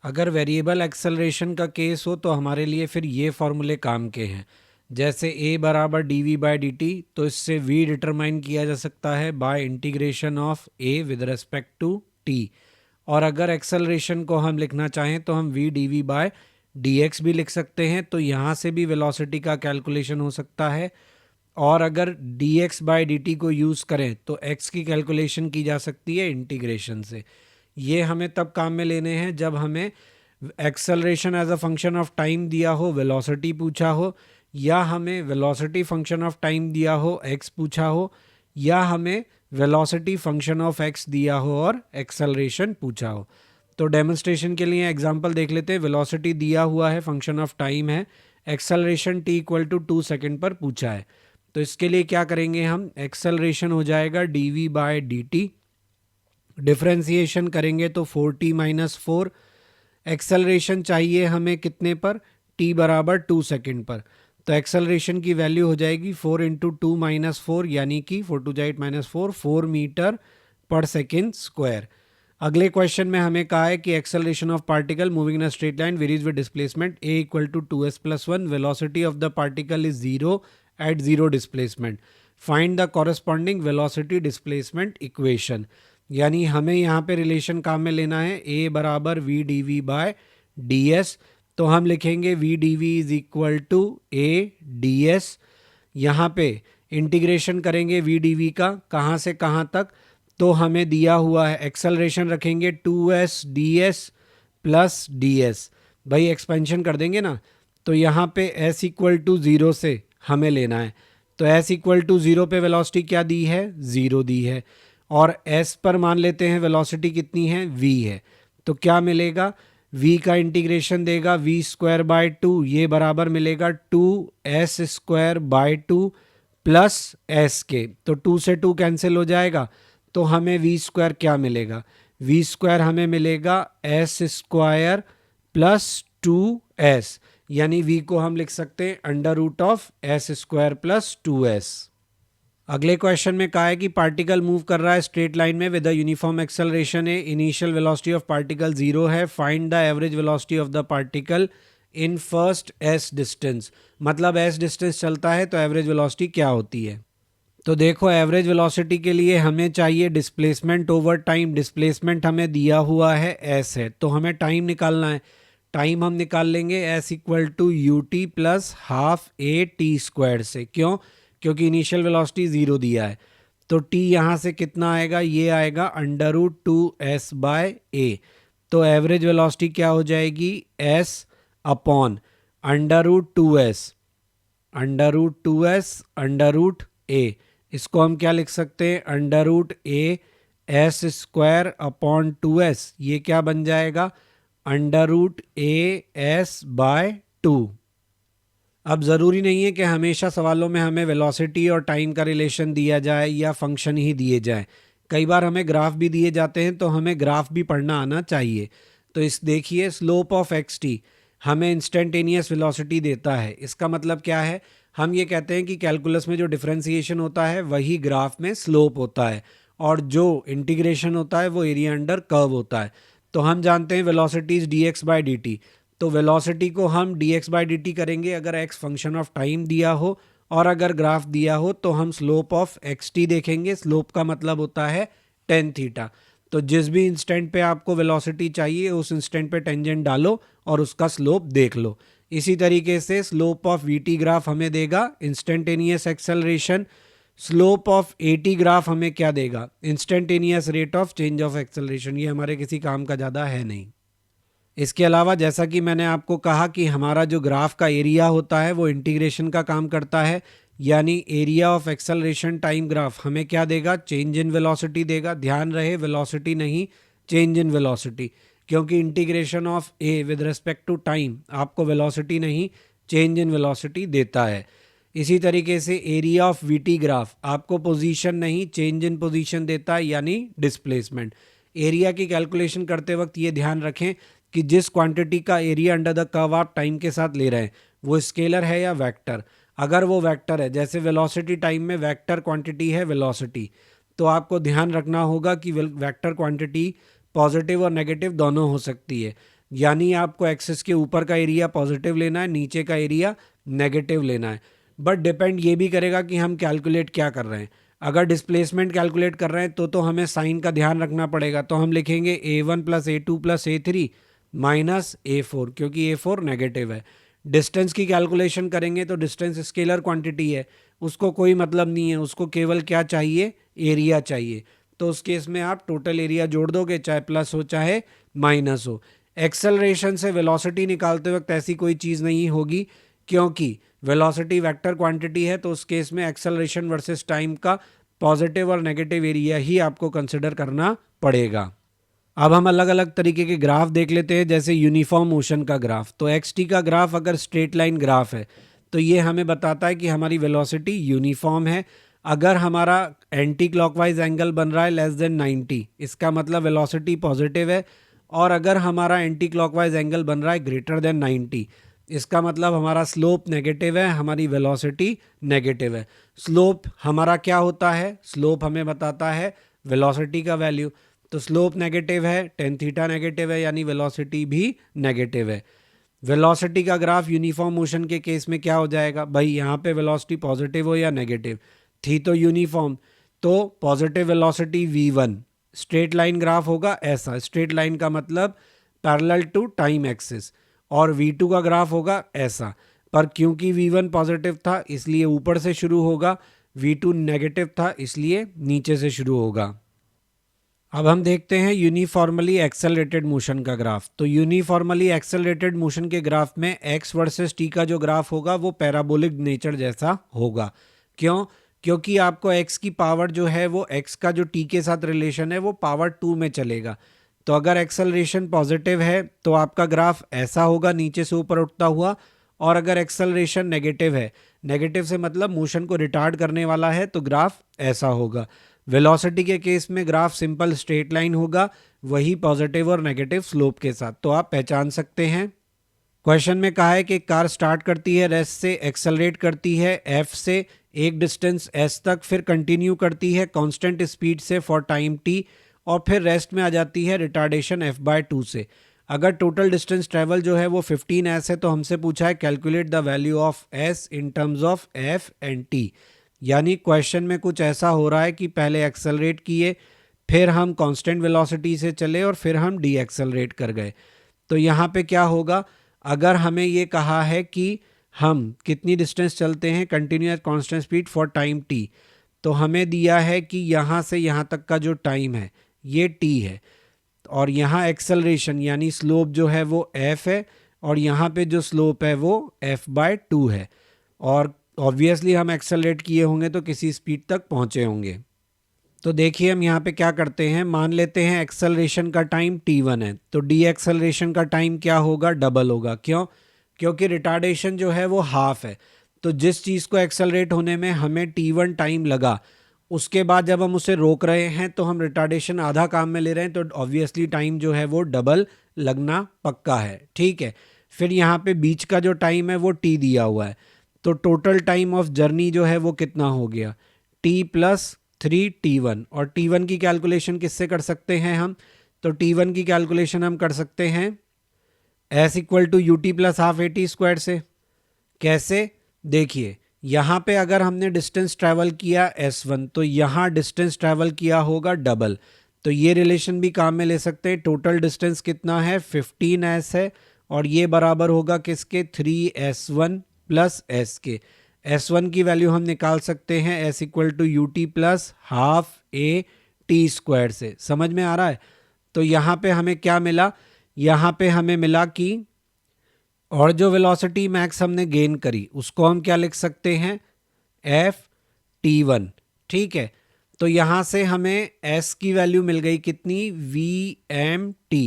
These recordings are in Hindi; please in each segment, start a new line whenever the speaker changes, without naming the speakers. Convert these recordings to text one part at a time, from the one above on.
अगर वेरिएबल एक्सेलरेशन का केस हो तो हमारे लिए फिर ये फॉर्मूले काम के हैं। जैसे a बराबर D V by D T, तो इससे v डिटरमाइन किया जा सकता है by integration of a with respect to t। और अगर एक्सेलरेशन को हम लिखना चाहें तो हम v D V by D X भी लिख सकते हैं, तो यहाँ से भी वेलोसिटी का कैलकुलेशन हो सकता है। और अगर D x by D T को यूज़ करें तो x की कैलकुलेशन की जा सकती है इंटीग्रेशन से। ये हमें तब काम में लेने हैं जब हमें acceleration as a function of time दिया हो, वेलोसिटी पूछा हो, या हमें वेलोसिटी फंक्शन ऑफ टाइम दिया हो, x पूछा हो, या हमें वेलोसिटी फंक्शन ऑफ x दिया हो और एक्सेलरेशन पूछा हो। तो डेमोन्स्ट्रेशन के लिए एग्जांपल देख लेते हैं। वेलोसिटी दिया हुआ है, फंक्शन ऑफ टाइम है, acceleration t equal to 2 second पर पूछा है। तो इसके लिए क्या करेंगे हम, एक्सेलरेशन हो जाएगा D V by D T, differentiation करेंगे तो 4t माइनस 4। एक्सेलरेशन चाहिए हमें कितने पर, t बराबर 2 सेकेंड पर। तो एक्सेलरेशन की वैल्यू हो जाएगी 4 इंटू 2 माइनस 4, यानी कि 4 टू जाइट minus 4 metre per second square. अगले क्वेश्चन में हमें कहा है कि acceleration of particle moving in a straight line varies with displacement a equal to 2s plus 1, velocity of the particle is 0 at 0 displacement, find the corresponding velocity displacement equation. यानी हमें यहाँ पे रिलेशन काम में लेना है a बराबर V D V by D S. तो हम लिखेंगे V D V is equal to a D S. यहाँ पे इंटीग्रेशन करेंगे वी डी वी का, कहाँ से कहाँ तक, तो हमें दिया हुआ है एक्सेलरेशन रखेंगे 2s ds प्लस ds। भाई एक्सपेंशन कर देंगे ना, तो यहाँ पे s इक्वल टू 0 से हमें लेना है। तो s इक्वल टू 0 पे वेलोसिटी क्या दी है, 0 दी है। और s पर मान लेते हैं वेलोसिटी कितनी है, v है। तो क्या मिलेगा, v का इंटीग्रेशन देगा v स्क्वायर बाय 2, ये बराबर मिलेगा 2s square by 2 plus s के। तो 2 से 2 कैंसिल हो जाएगा, तो हमें वी स्क्वायर क्या मिलेगा, वी स्क्वायर हमें मिलेगा एस स्क्वायर प्लस 2s, यानी v को हम लिख सकते हैं under root of S square plus 2s। अगले क्वेश्चन में कहा है कि पार्टिकल मूव कर रहा है स्ट्रेट लाइन में विद द यूनिफॉर्म एक्सेलरेशन है, इनिशियल वेलोसिटी ऑफ पार्टिकल 0 है, find the average velocity of the particle in first s distance. मतलब s डिस्टेंस चलता है तो एवरेज वेलोसिटी क्या होती है। तो देखो एवरेज वेलोसिटी के लिए हमें चाहिए डिस्प्लेसमेंट ओवर टाइम। डिस्प्लेसमेंट हमें दिया हुआ है s है, तो हमें टाइम निकालना है। टाइम हम निकाल लेंगे s equal to U T plus half A T square से। क्यों, क्योंकि इनिशियल वेलोसिटी 0 दिया है। तो t यहाँ से कितना आएगा, ये आएगा अंडर रूट 2s बाय ए। तो एवरेज वेलोसिटी क्या हो जाएगी, s upon under root 2s, under root 2s under root A. इसको हम क्या लिख सकते हैं, under root A S square upon 2s, ये क्या बन जाएगा, under root A S by 2। अब ज़रूरी नहीं है कि हमेशा सवालों में हमें वेलोसिटी और टाइम का रिलेशन दिया जाए या फंक्शन ही दिए जाए। कई बार हमें ग्राफ भी दिए जाते हैं, तो हमें ग्राफ भी पढ़ना आना चाहिए। तो इस देखिए स्लोप ऑफ एक्स टी हमें इंस्टेंटेनियस वेलोसिटी देता है। इसका मतलब क्या है, हम ये कहते हैं कि कैलकुलस में जो डिफरेंशिएशन होता है वही ग्राफ में स्लोप होता है, और जो इंटीग्रेशन होता है वो एरिया अंडर कर्व होता है। तो हम जानते हैं velocity is D x by D T, तो वेलोसिटी को हम D x by D T करेंगे अगर एक्स फंक्शन ऑफ टाइम दिया हो, और अगर ग्राफ दिया हो तो हम स्लोप ऑफ एक्स टी देखेंगे। स्लोप का मतलब होता है टेन थीटा। तो जिस भी इंस्टेंट पे आपको वेलोसिटी चाहिए उस इंस्टेंट पे टेंजेंट डालो और उसका स्लोप देख लो। इसी तरीके से slope of V T graph हमें देगा instantaneous acceleration, slope of A T graph हमें क्या देगा, instantaneous rate of change of acceleration. ये हमारे किसी काम का ज़्यादा है नहीं। इसके अलावा जैसा कि मैंने आपको कहा कि हमारा जो ग्राफ का एरिया होता है वो इंटीग्रेशन का काम करता है, यानी area of acceleration time graph हमें क्या देगा, चेंज इन वेलोसिटी देगा। ध्यान रहे वेलोसिटी नहीं, चेंज इन वेलोसिटी, क्योंकि integration of A with respect to time आपको वेलोसिटी नहीं चेंज इन वेलोसिटी देता है। इसी तरीके से area of V T graph आपको पोजीशन नहीं चेंज इन पोजीशन देता है, यानी डिस्प्लेसमेंट। एरिया की कैलकुलेशन करते वक्त ये ध्यान रखें कि जिस क्वांटिटी का एरिया अंडर द कर्व आप टाइम के साथ ले रहे हैं वो स्केलर है या वेक्टर। अगर वो वेक्टर है, जैसे वेलोसिटी टाइम में वेक्टर क्वांटिटी है वेलोसिटी, तो आपको ध्यान रखना होगा कि वेक्टर क्वांटिटी पॉजिटिव और नेगेटिव दोनों हो सकती है। यानी आपको एक्सिस के ऊपर का एरिया पॉजिटिव लेना है, नीचे का एरिया नेगेटिव लेना है। बट डिपेंड ये भी करेगा कि हम कैलकुलेट क्या कर रहे हैं। अगर डिस्प्लेसमेंट कैलकुलेट कर रहे हैं तो हमें साइन का ध्यान रखना पड़ेगा। तो हम लिखेंगे A1 plus A2 plus A3 minus A4, क्योंकि A4 नेगेटिव है। डिस्टेंस की कैलकुलेशन करेंगे तो डिस्टेंस स्केलर क्वांटिटी है, उसको कोई मतलब नहीं है, उसको केवल क्या चाहिए, एरिया चाहिए। तो उस केस में आप टोटल एरिया जोड़ दोगे, चाहे प्लस हो चाहे माइनस हो। एक्सेलरेशन से वेलोसिटी निकालते वक्त ऐसी कोई चीज़ नहीं होगी, क्योंकि वेलोसिटी वेक्टर क्वांटिटी है। तो उस केस में एक्सेलरेशन वर्सेस टाइम का पॉजिटिव और नेगेटिव एरिया ही आपको कंसिडर करना पड़ेगा। अब हम अलग अलग तरीके के ग्राफ देख लेते हैं, जैसे यूनिफॉर्म मोशन का ग्राफ। तो एक्स का ग्राफ अगर स्ट्रेट लाइन ग्राफ है तो ये हमें बताता है कि हमारी वेलोसिटी यूनिफॉर्म है। अगर हमारा एंटी क्लॉकवाइज एंगल बन रहा है लेस देन 90, इसका मतलब वेलोसिटी पॉजिटिव है। और अगर हमारा एंटी क्लॉकवाइज एंगल बन रहा है ग्रेटर देन 90, इसका मतलब हमारा स्लोप नेगेटिव है, हमारी वेलोसिटी नेगेटिव है। स्लोप हमारा क्या होता है, स्लोप हमें बताता है वेलोसिटी का वैल्यू। तो स्लोप नेगेटिव है, टेन थीटा नेगेटिव है, यानी वेलोसिटी भी नेगेटिव है। वेलोसिटी का ग्राफ यूनिफॉर्म मोशन के केस में क्या हो जाएगा भाई, यहाँ पे वेलोसिटी पॉजिटिव हो या नेगेटिव, थी तो यूनिफॉर्म, तो positive velocity v1। Straight line graph होगा ऐसा, स्ट्रेट लाइन का मतलब पैरेलल टू टाइम एक्सिस। और v2 का ग्राफ होगा ऐसा, पर क्योंकि v1 पॉजिटिव था इसलिए ऊपर से शुरू होगा, v2 नेगेटिव था इसलिए नीचे से शुरू होगा। अब हम देखते हैं यूनिफॉर्मली एक्सेलरेटेड मोशन का ग्राफ। तो यूनिफॉर्मली एक्सेलरेटेड मोशन के ग्राफ में x वर्सेस t का जो ग्राफ होगा वो पैराबोलिक नेचर जैसा होगा। क्यों? क्योंकि आपको x की पावर जो है वो x का जो t के साथ रिलेशन है वो पावर 2 में चलेगा। तो अगर एक्सेलरेशन पॉजिटिव है तो आपका ग्राफ ऐसा होगा, नीचे से ऊपर उठता हुआ। और अगर एक्सेलरेशन नेगेटिव है, नेगेटिव से मतलब मोशन को रिटार्ड करने वाला है, तो ग्राफ ऐसा होगा। वेलोसिटी के केस में ग्राफ सिंपल स्ट्रेट लाइन होगा, वही पॉजिटिव और नेगेटिव स्लोप के साथ। तो आप पहचान सकते हैं। क्वेश्चन में कहा है कि कार स्टार्ट करती है रेस्ट से, एक्सेलरेट करती है f से एक डिस्टेंस s तक, फिर कंटिन्यू करती है कांस्टेंट स्पीड से फॉर टाइम t, और फिर रेस्ट में आ जाती है रिटार्डेशन f/2 से। अगर टोटल डिस्टेंस ट्रेवल जो है वो 15s है, तो हमसे पूछा है calculate the value of s in terms of f and t। यानी क्वेश्चन में कुछ ऐसा हो रहा है कि पहले एक्सेलरेट किए, फिर हम कांस्टेंट वेलोसिटी से चले और फिर हम डी एक्सेलरेट कर गए। तो यहाँ पे क्या होगा, अगर हमें ये कहा है कि हम कितनी डिस्टेंस चलते हैं continue at constant speed for time T, तो हमें दिया है कि यहाँ से यहाँ तक का जो टाइम है ये टी है, और यहाँ एक्सेलरेशन यानी स्लोप जो है वो f है, और यहाँ पे जो स्लोप है वो f/2 है। और ऑब्वियसली हम एक्सेलरेट किए होंगे तो किसी स्पीड तक पहुँचे होंगे। तो देखिए हम यहाँ पे क्या करते हैं, मान लेते हैं एक्सेलरेशन का टाइम t1 है, तो डी एक्सेलरेशन का टाइम क्या होगा, डबल होगा। क्यों? क्योंकि रिटार्डेशन जो है वो हाफ है। तो जिस चीज़ को एक्सेलरेट होने में हमें t1 टाइम लगा, उसके बाद जब हम उसे रोक रहे हैं तो हम रिटार्डेशन आधा काम में ले रहे हैं, तो ऑब्वियसली टाइम जो है वो डबल लगना पक्का है। ठीक है, फिर यहाँ पे बीच का जो टाइम है वो t दिया हुआ है, तो टोटल टाइम ऑफ जर्नी जो है वो कितना हो गया, t प्लस 3t1। और t1 की कैलकुलेशन किससे कर सकते हैं हम, तो t1 की कैलकुलेशन हम कर सकते हैं s equal to U T plus half AT square से। कैसे? देखिए यहाँ पे अगर हमने डिस्टेंस ट्रैवल किया s1, तो यहाँ डिस्टेंस ट्रैवल किया होगा डबल। तो ये रिलेशन भी काम में ले सकते हैं। टोटल डिस्टेंस कितना है, 15s है, और ये बराबर होगा किसके, 3s1 प्लस s के। s1 की वैल्यू हम निकाल सकते हैं s equal to U T plus half AT square से। समझ में आ रहा है? तो यहाँ पे हमें क्या मिला, यहाँ पे हमें मिला कि और जो वेलोसिटी मैक्स हमने गेन करी उसको हम क्या लिख सकते हैं, ft1। ठीक है, तो यहाँ से हमें s की वैल्यू मिल गई कितनी, vmt।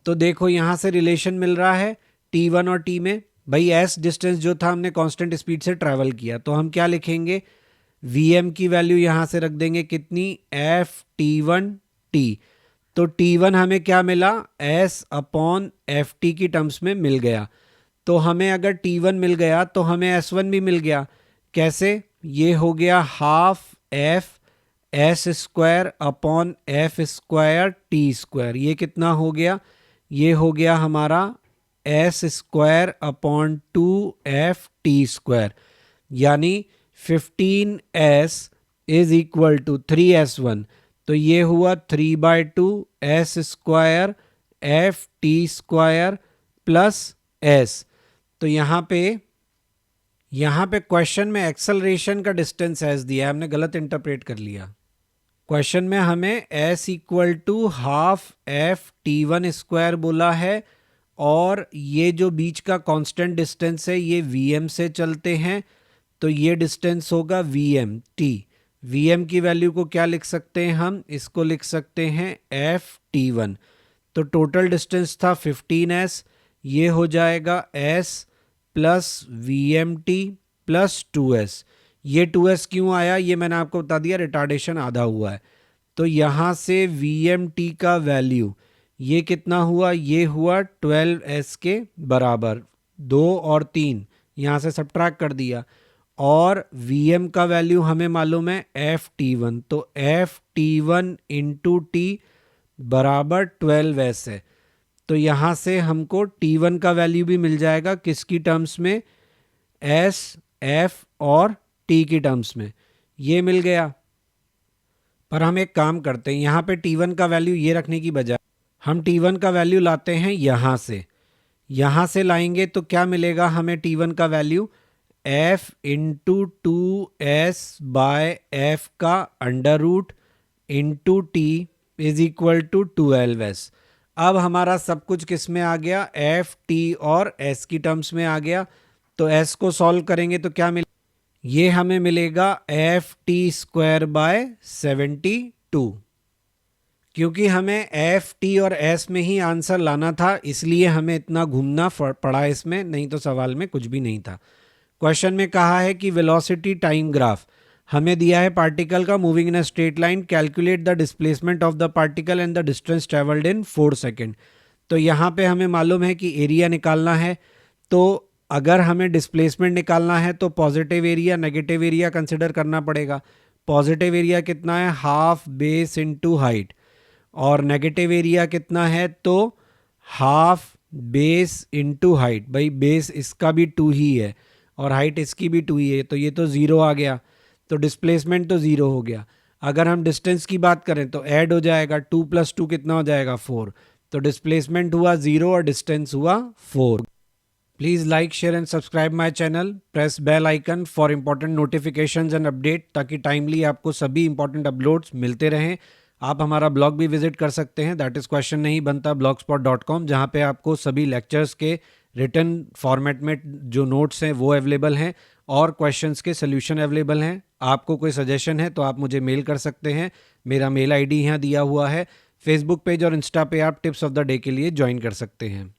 तो देखो यहाँ से रिलेशन मिल रहा है t1 और t में। भाई s डिस्टेंस जो था हमने कांस्टेंट स्पीड से ट्रैवल किया, तो हम क्या लिखेंगे, vm की वैल्यू यहाँ से रख देंगे कितनी, ft1t। तो t1 हमें क्या मिला, s/ft की टर्म्स में मिल गया। तो हमें अगर t1 मिल गया तो हमें s1 भी मिल गया। कैसे? ये हो गया half f s square upon f square t square. ये कितना हो गया, ये हो गया हमारा एस स्क्वायर अपॉन 2ft², यानी 15s is equal to 3s1, तो ये हुआ 3/2 S square ft² plus S. तो यहाँ पे क्वेश्चन में एक्सेलरेशन का डिस्टेंस एस दिया है, हमने गलत इंटरप्रेट कर लिया। क्वेश्चन में हमें s equal to half ft1² बोला है, और ये जो बीच का कांस्टेंट डिस्टेंस है ये vm से चलते हैं, तो ये डिस्टेंस होगा vm t। vm की वैल्यू को क्या लिख सकते हैं हम, इसको लिख सकते हैं ft1। तो टोटल डिस्टेंस था 15s, ये हो जाएगा s plus vmt plus 2s। ये 2s क्यों आया, ये मैंने आपको बता दिया, रिटार्डेशन आधा हुआ है। तो यहाँ से vmt का वैल्यू ये कितना हुआ, ये हुआ 12s के बराबर, 2 और 3 यहाँ से सब्ट्रैक्ट कर दिया, और vm का वैल्यू हमें मालूम है ft1, तो ft1 इंटू टी बराबर 12s है। तो यहाँ से हमको t1 का वैल्यू भी मिल जाएगा, किसकी टर्म्स में, s, f और t की टर्म्स में, ये मिल गया। पर हम एक काम करते हैं, यहाँ पे t1 का वैल्यू ये रखने की बजाय हम t1 का वैल्यू लाते हैं यहाँ से लाएंगे तो क्या मिलेगा हमें t1 का वैल्यू, f इंटू 2s/f का under root into t is equal to 12s। अब हमारा सब कुछ किस में आ गया, f, t और s की टर्म्स में आ गया। तो s को सॉल्व करेंगे तो क्या मिलेगा, ये हमें मिलेगा ft²/72। क्योंकि हमें f, t और s में ही आंसर लाना था, इसलिए हमें इतना घूमना पड़ा इसमें, नहीं तो सवाल में कुछ भी नहीं था। क्वेश्चन में कहा है कि वेलोसिटी टाइम ग्राफ हमें दिया है पार्टिकल का moving in a straight line, calculate the displacement of the particle and the distance travelled in 4 second. तो यहाँ पे हमें मालूम है कि एरिया निकालना है, तो अगर हमें डिस्प्लेसमेंट निकालना है तो positive area negative area consider करना पड़ेगा। पॉजिटिव एरिया कितना है, हाफ बेस इंटू हाइट, और नेगेटिव एरिया कितना है, तो हाफ बेस इंटू हाइट। भाई बेस इसका भी 2 ही है और हाइट इसकी भी 2 ही है, तो ये तो 0 आ गया, तो डिस्प्लेसमेंट तो 0 हो गया। अगर हम डिस्टेंस की बात करें तो ऐड हो जाएगा, 2 + 2 कितना हो जाएगा, 4। तो डिस्प्लेसमेंट हुआ 0 और डिस्टेंस हुआ 4। Please like, share and subscribe my channel, press bell icon for important notifications and update, ताकि टाइमली आपको सभी इंपॉर्टेंट अपलोड्स मिलते रहें। आप हमारा ब्लॉग भी विजिट कर सकते हैं, दैट इज़ क्वेश्चन नहीं बनता blogspot.com, जहाँ पे आपको सभी लेक्चर्स के रिटन फॉर्मेट में जो नोट्स हैं वो अवेलेबल हैं, और क्वेश्चंस के सॉल्यूशन अवेलेबल हैं। आपको कोई सजेशन है तो आप मुझे मेल कर सकते हैं, मेरा मेल आईडी यहाँ दिया हुआ है। फेसबुक पेज और इंस्टा पे आप टिप्स ऑफ द डे के लिए ज्वाइन कर सकते हैं।